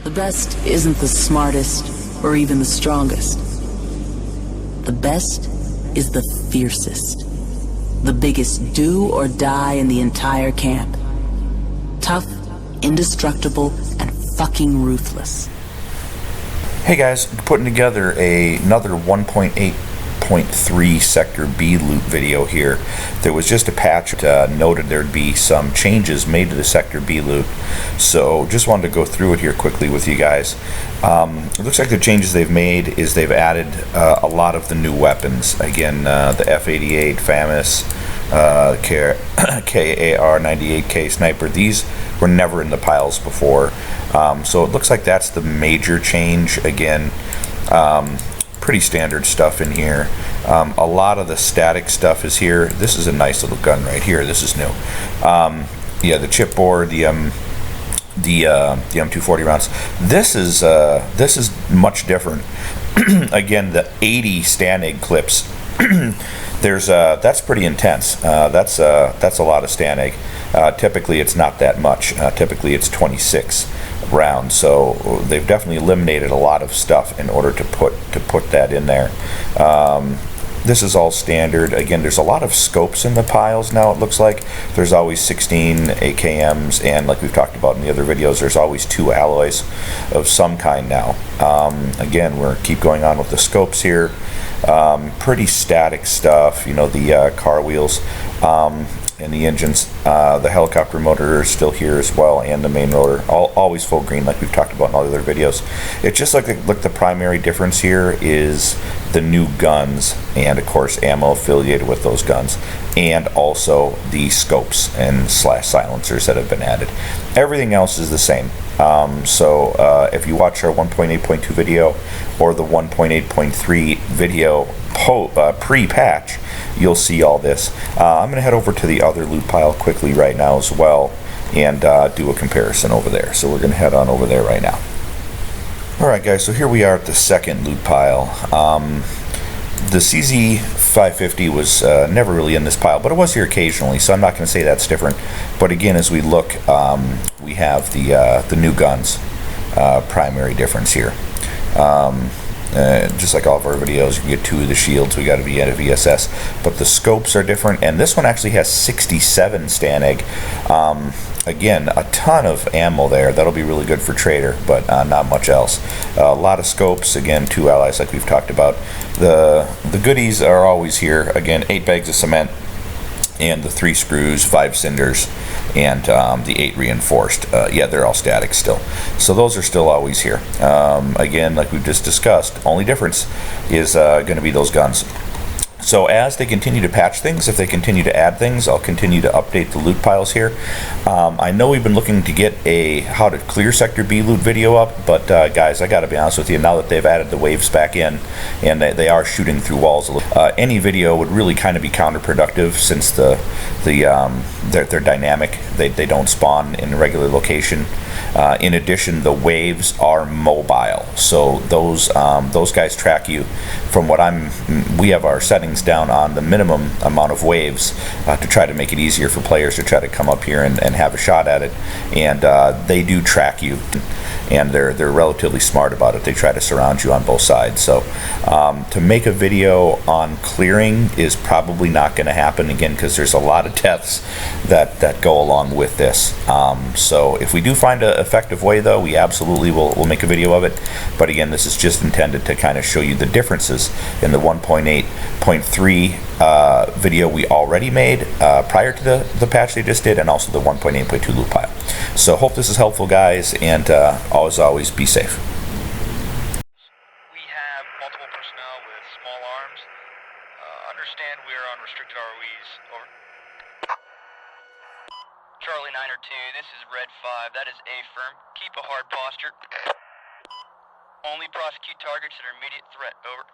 The best isn't the smartest or even the strongest. The best is the fiercest. The biggest do or die in the entire camp. Tough, indestructible, and fucking ruthless. Hey guys, putting together another 1.8.3 Sector B loot video here. There was just a patch that noted there'd be some changes made to the Sector B loot, so just wanted to go through it here quickly with you guys. It looks like the changes they've made is they've added a lot of the new weapons. Again, the F88, FAMAS, KAR-98K Sniper. These were never in the piles before. So it looks like that's the major change. Again, pretty standard stuff in here. A lot of the static stuff is here. This is a nice little gun right here. This is new. Yeah, the chipboard, the M240 rounds. This is much different. Again, the 80 Stannig clips. That's pretty intense. That's a lot of Stannig. Typically, it's not that much. Typically, it's 26 rounds. So they've definitely eliminated a lot of stuff in order to put that in there. This is all standard. Again, there's a lot of scopes in the piles now. It looks like there's always 16 AKMs, and like we've talked about in the other videos, there's always 2 alloys of some kind now. Again, we're keep going on with the scopes here. Pretty static stuff, you know, the car wheels and the engines. The helicopter motor is still here as well, and the main rotor, always full green like we've talked about in all the other videos. It's just like the primary difference here is the new guns, and of course ammo affiliated with those guns, and also the scopes and /silencers that have been added. Everything else is the same. So if you watch our 1.8.2 video or the 1.8.3 video pre-patch, you'll see all this. I'm going to head over to the other loot pile quickly right now as well and do a comparison over there. So we're going to head on over there right now. Alright guys, so here we are at the second loot pile. The CZ550 was never really in this pile, but it was here occasionally, so I'm not going to say that's different. But again, as we look, we have the new guns, primary difference here. Just like all of our videos, you can get 2 of the shields. We got a VSS, but the scopes are different, and this one actually has 67 Stannig. Again, a ton of ammo there. That'll be really good for trader, but not much else. A lot of scopes. Again, 2 allies like we've talked about. The goodies are always here. Again, 8 bags of cement, and the 3 screws, 5 cinders, and the 8 reinforced. Yeah, they're all static still. So those are still always here. Again, like we've just discussed, only difference is going to be those guns. So as they continue to patch things, if they continue to add things, I'll continue to update the loot piles here. I know we've been looking to get a how to clear Sector B loot video up, but guys, I gotta be honest with you, now that they've added the waves back in and they are shooting through walls a little, any video would really kind of be counterproductive, since they're dynamic. They don't spawn in a regular location. In addition, the waves are mobile, so those guys track you. From what we have our settings down on the minimum amount of waves to try to make it easier for players to try to come up here and have a shot at it, and they do track you, and they're relatively smart about it. They try to surround you on both sides. So to make a video on clearing is probably not going to happen, again, because there's a lot of deaths that go along with this. So if we do find an effective way, though, we absolutely will make a video of it. But again, this is just intended to kind of show you the differences in the 1.8.3 video we already made prior to the patch they just did, and also the 1.8.2 loot pile. So hope this is helpful, guys, and always be safe. We have multiple personnel with small arms. Understand we're on restricted ROEs. Over. Charlie 9 or 2, this is Red 5. That is A firm. Keep a hard posture. Only prosecute targets that are immediate threat. Over.